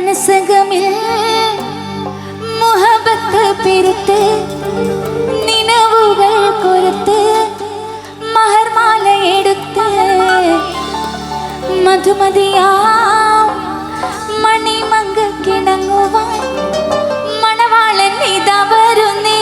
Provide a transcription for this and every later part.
മനസ്സകമിൽ മുഹബത്ത് പെരുത്ത് നിലവുകൾ കൊരുത്ത് മഹർമാല എടുത്ത് മധുമതിയാം മണിമങ്ക കിണങ്ങുവാൻ മണവാളൻ ഇതാ വരുന്നേ.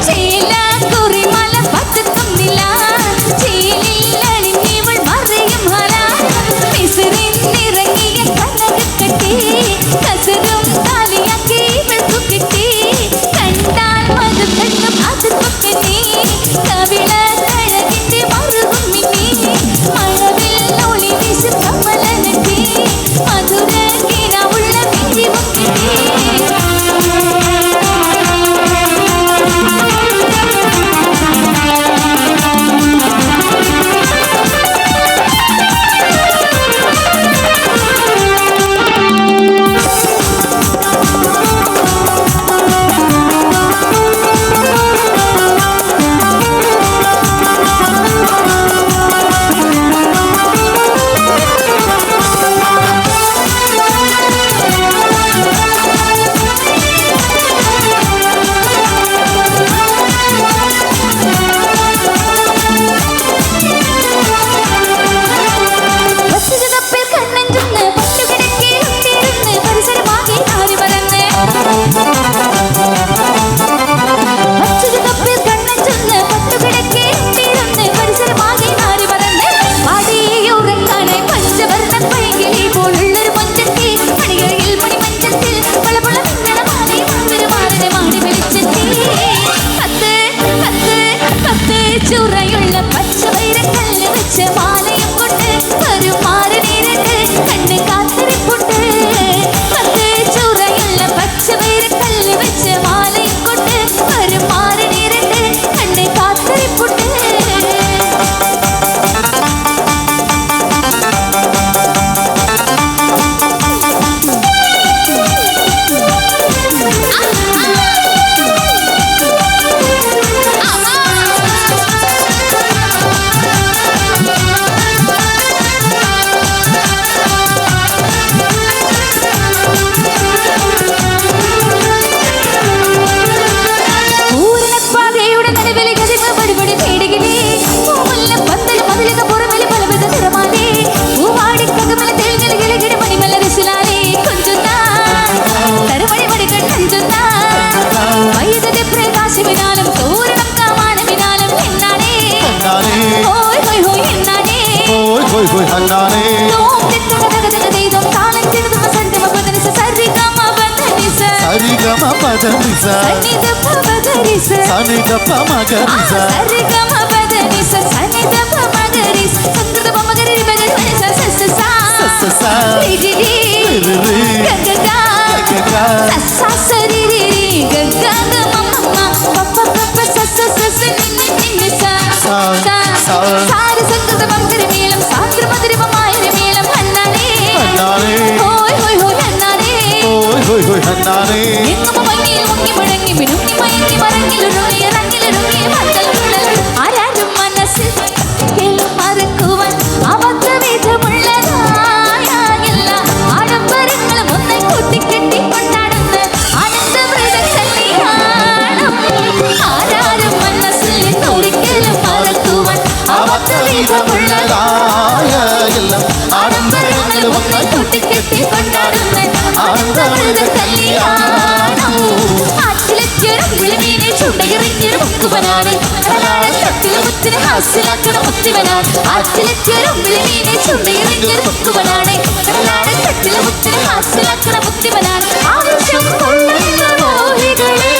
Chila ഹന്നാനേ സരിഗമ പദനിസ സനിഗപ മഗരിസ ആരാരും മനസ്സിൽ മറക്കുവാൻ അബദ്ധവിധമുള്ളതായില്ല ആഡംബരങ്ങളും ഒന്നായി കൂട്ടിക്കെട്ടി കൊണ്ടാടുന്ന ആനന്ദവ്രത കല്യാണം ആരാരും മനസ്സിൽ ഒരിക്കലും മറക്കുവാൻ അബദ്ധവിധമുള്ളതായില്ല ആഡംബരങ്ങളും ഒന്നായി കൂട്ടിക്കെട്ടി കൊണ്ടാടുന്ന ആനന്ദവ്രത കല്യാണം ആറ്റിലെത്തിയൊരു വിളിമീനെ ചുണ്ടകിറിഞ്ഞൊരു മുക്കുവനാണ് തട്ടിലെ മുച്ചിനെ ഹാസ്യലാക്കണ മുത്തിവനാണ് ആറ്റിലെത്തിയൊരു വിളിമീനെ ചുണ്ടകിറിഞ്ഞൊരു മുക്കുവനാണ് തട്ടിലെ മുച്ചിനെ ഹാസ്യലാക്കണ മുത്തിവനാണ് ആവശ്യം കൊള്ളുന്ന മോഹികളെ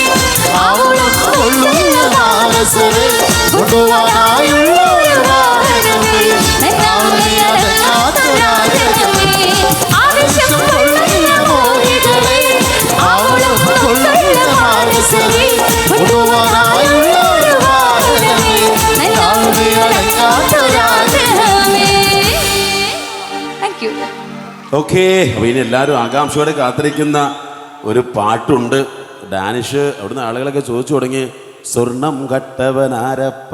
ആവളം കൊള്ളുന്ന മാനസരെ കൊണ്ടുപോകാനായുള്ള വാഹനമേ ആവശ്യം കൊള്ളുന്ന മോഹികളെ ആവളം കൊള്ളുന്ന മാനസരെ കൊണ്ടുപോകാനായുള്ള വാഹനമേ താങ്ക് യു. ഓക്കെ, അപ്പോൾ ഇനി എല്ലാവരും ആകാംക്ഷയോടെ കാത്തിരിക്കുന്ന ഒരു പാട്ടുണ്ട്. ഡാനിഷ് അവിടുന്ന് ആളുകളൊക്കെ ചോദിച്ചു തുടങ്ങി, സ്വർണം കട്ടവനാരപ്പ